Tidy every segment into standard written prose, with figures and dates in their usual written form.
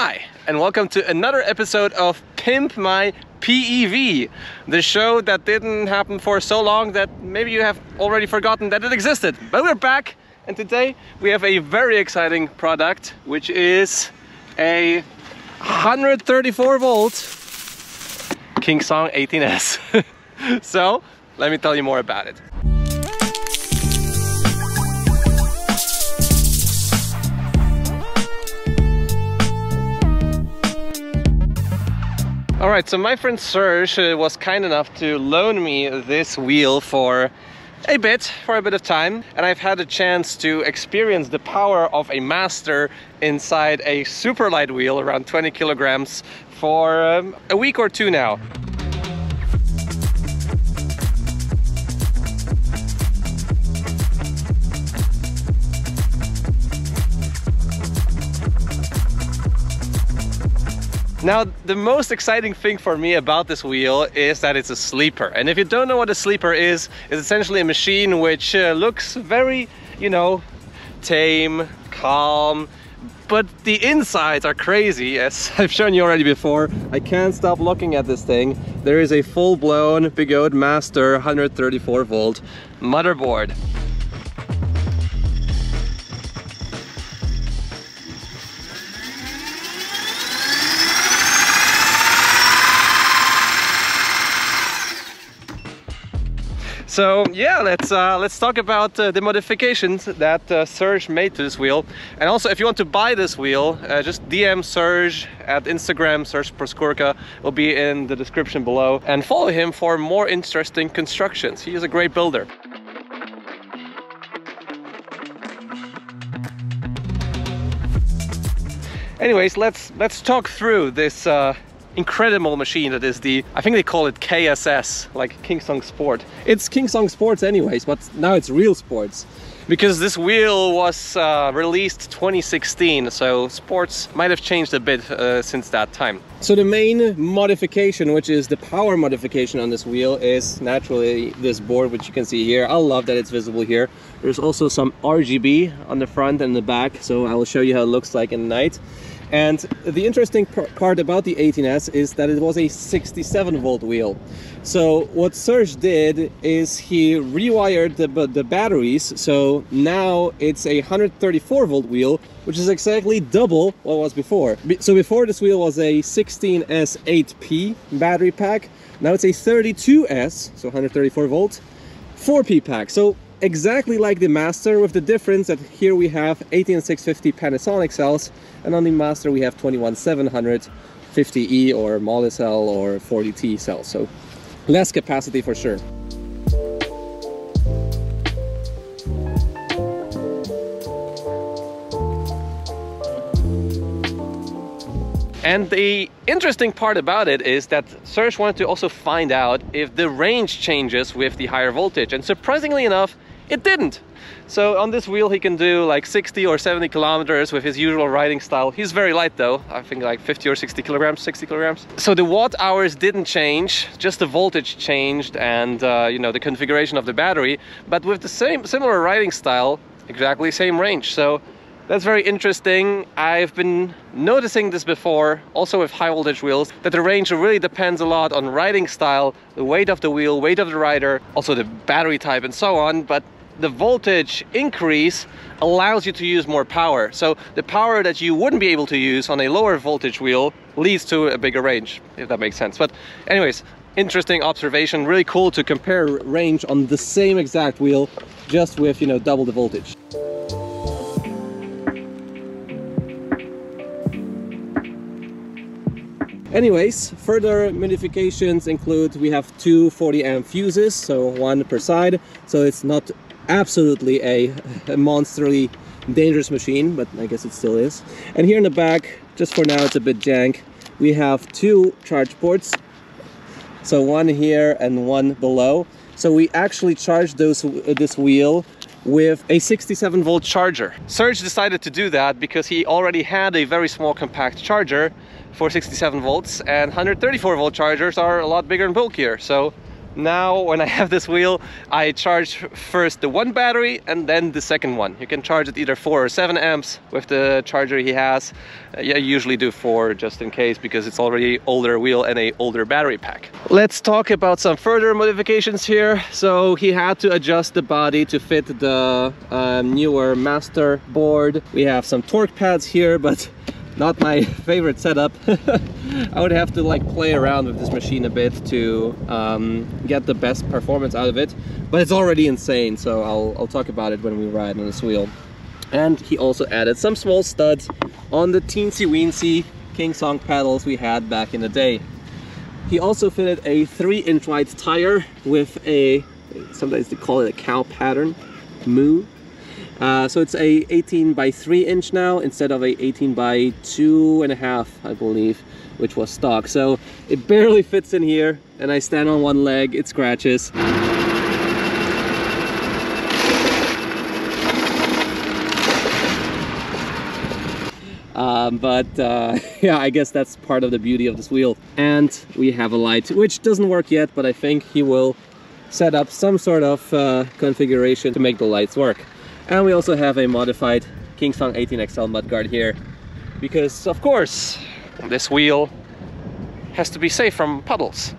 Hi, and welcome to another episode of Pimp My PEV, the show that didn't happen for so long that maybe you have already forgotten that it existed. But we're back, and today we have a very exciting product, which is a 134 volt Kingsong 18S. So, let me tell you more about it. Alright, so my friend Serg was kind enough to loan me this wheel for a bit of time, and I've had a chance to experience the power of a master inside a super light wheel around 20 kilograms for a week or two now. Now, the most exciting thing for me about this wheel is that it's a sleeper. And if you don't know what a sleeper is, it's essentially a machine which looks very, you know, tame, calm, but the insides are crazy, as I've shown you already before. I can't stop looking at this thing. There is a full-blown Big Old Master 134 volt motherboard. So yeah, let's talk about the modifications that Serg made to this wheel. And also, if you want to buy this wheel, just DM Serg at Instagram, Serg Proskurka, will be in the description below. And follow him for more interesting constructions. He is a great builder. Anyways, let's talk through this incredible machine that is the, I think they call it KSS, like Kingsong Sport. It's Kingsong Sports anyways, but now it's real sports. Because this wheel was released 2016, so sports might have changed a bit since that time. So the main modification, which is the power modification on this wheel, is naturally this board, which you can see here. I love that it's visible here. There's also some RGB on the front and the back, so I will show you how it looks like in the night. And the interesting part about the 18S is that it was a 67 volt wheel. So what Serg did is he rewired the batteries, so now it's a 134 volt wheel, which is exactly double what was before. So before, this wheel was a 16S 8P battery pack. Now it's a 32S, so 134 volt, 4P pack. So exactly like the Master, with the difference that here we have 18650 Panasonic cells, and on the Master we have 21700 50E or Modeka or 40T cells, so less capacity for sure. And the interesting part about it is that Serg wanted to also find out if the range changes with the higher voltage, and surprisingly enough, it didn't. So on this wheel he can do like 60 or 70 kilometers with his usual riding style. He's very light though, I think like 50 or 60 kilograms, 60 kilograms. So the watt hours didn't change, just the voltage changed and you know, the configuration of the battery, but with the similar riding style, exactly same range. So that's very interesting. I've been noticing this before, also with high voltage wheels, that the range really depends a lot on riding style, the weight of the wheel, weight of the rider, also the battery type and so on, but the voltage increase allows you to use more power. So the power that you wouldn't be able to use on a lower voltage wheel leads to a bigger range, if that makes sense. But anyways, interesting observation, really cool to compare range on the same exact wheel, just with, you know, double the voltage. Anyways, further modifications include, we have two 40 amp fuses, so one per side, so it's not absolutely a monsterly dangerous machine, but I guess it still is. And here in the back, just for now it's a bit jank, we have two charge ports, so one here and one below. So we actually charged this wheel with a 67 volt charger. Serg decided to do that because he already had a very small compact charger for 67 volts, and 134 volt chargers are a lot bigger and bulkier. So Now when I have this wheel, I charge first the one battery and then the second one. You can charge it either 4 or 7 amps with the charger he has. I usually do 4 just in case, because it's already older wheel and a older battery pack. Let's talk about some further modifications here. So he had to adjust the body to fit the newer master board. We have some torque pads here, but not my favorite setup. I would have to like play around with this machine a bit to get the best performance out of it, but it's already insane, so I'll talk about it when we ride on this wheel. And he also added some small studs on the teensy weensy King Song pedals we had back in the day. He also fitted a 3-inch wide tire with a, sometimes they call it a cow pattern, moo. So it's a 18 by 3 inch now instead of a 18 by 2.5, I believe, which was stock. So it barely fits in here, and I stand on one leg, it scratches. Yeah, I guess that's part of the beauty of this wheel. And we have a light, which doesn't work yet, but I think he will set up some sort of configuration to make the lights work. And we also have a modified King Song 18XL mudguard here, because of course this wheel has to be safe from puddles.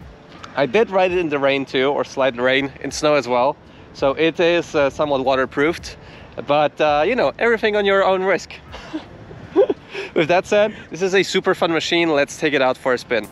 I did ride it in the rain too, or slight rain, in snow as well, so it is somewhat waterproofed, but you know, everything on your own risk. With that said, this is a super fun machine. Let's take it out for a spin.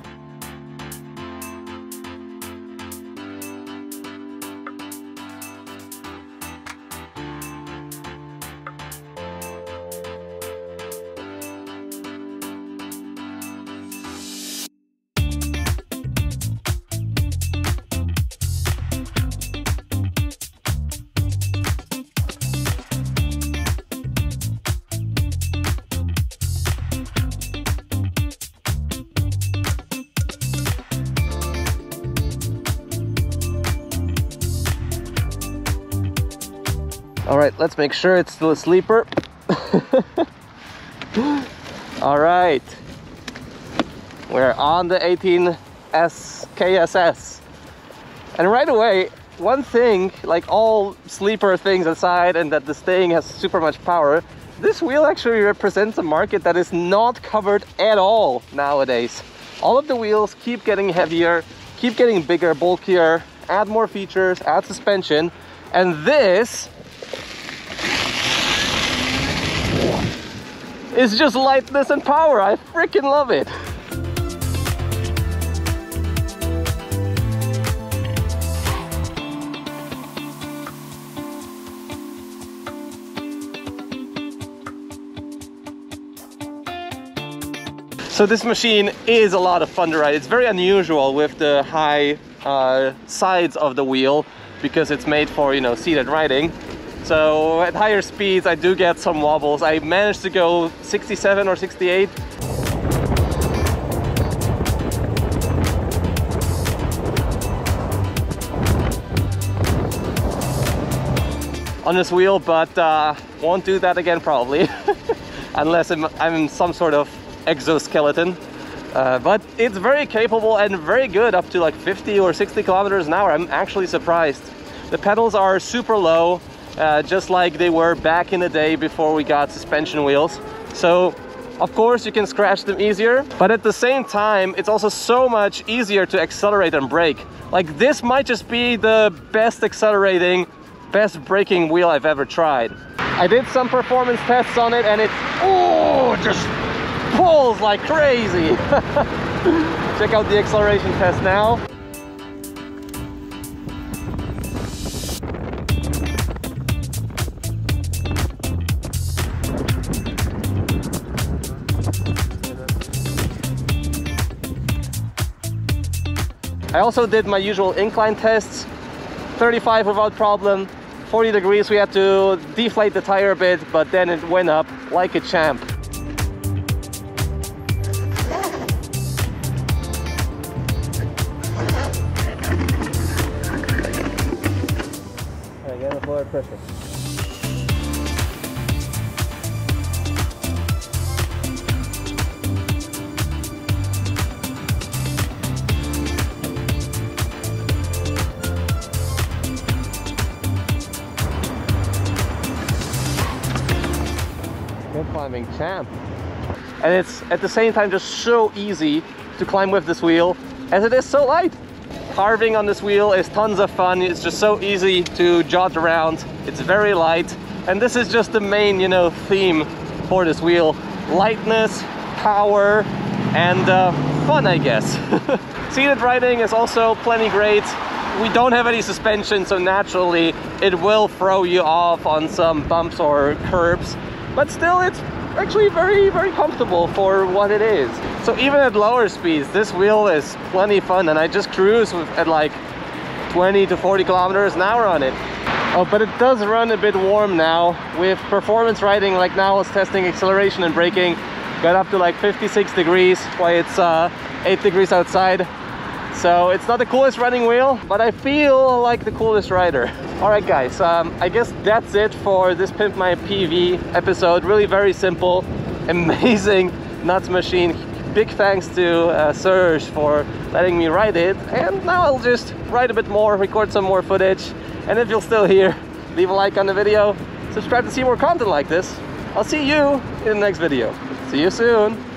All right, let's make sure it's still a sleeper. All right, we're on the 18S KSS. And right away, one thing, like all sleeper things aside, and that this thing has super much power, this wheel actually represents a market that is not covered at all nowadays. All of the wheels keep getting heavier, keep getting bigger, bulkier, add more features, add suspension, and this is just lightness and power. I freaking love it. So this machine is a lot of fun to ride. It's very unusual with the high sides of the wheel, because it's made for, you know, seated riding. So at higher speeds I do get some wobbles. I managed to go 67 or 68. On this wheel, but won't do that again probably. Unless I'm in some sort of exoskeleton. But it's very capable and very good up to like 50 or 60 kilometers an hour. I'm actually surprised. The pedals are super low. Just like they were back in the day before we got suspension wheels. So of course you can scratch them easier, but at the same time it's also so much easier to accelerate and brake. Like this might just be the best accelerating, best braking wheel I've ever tried. I did some performance tests on it and it just pulls like crazy. Check out the acceleration test now. I also did my usual incline tests, 35 without problem, 40 degrees we had to deflate the tire a bit, but then it went up like a champ. Again, the blood pressure. climbing champ. And it's at the same time just so easy to climb with this wheel, as it is so light. Carving on this wheel is tons of fun. It's just so easy to jot around. It's very light, and this is just the main, you know, theme for this wheel: lightness, power, and fun, I guess. Seated riding is also plenty great. We don't have any suspension, so naturally it will throw you off on some bumps or curbs, but still it's actually very, very comfortable for what it is. So even at lower speeds, this wheel is plenty fun, and I just cruise at like 20 to 40 kilometers an hour on it. Oh, but it does run a bit warm now. With performance riding, like now I was testing acceleration and braking, got up to like 56 degrees while it's 8 degrees outside. So it's not the coolest running wheel, but I feel like the coolest rider. All right, guys, I guess that's it for this Pimp My PEV episode. Really very simple, amazing nuts machine. Big thanks to Serg for letting me ride it. And now I'll just ride a bit more, record some more footage. And if you're still here, leave a like on the video, subscribe to see more content like this. I'll see you in the next video. See you soon.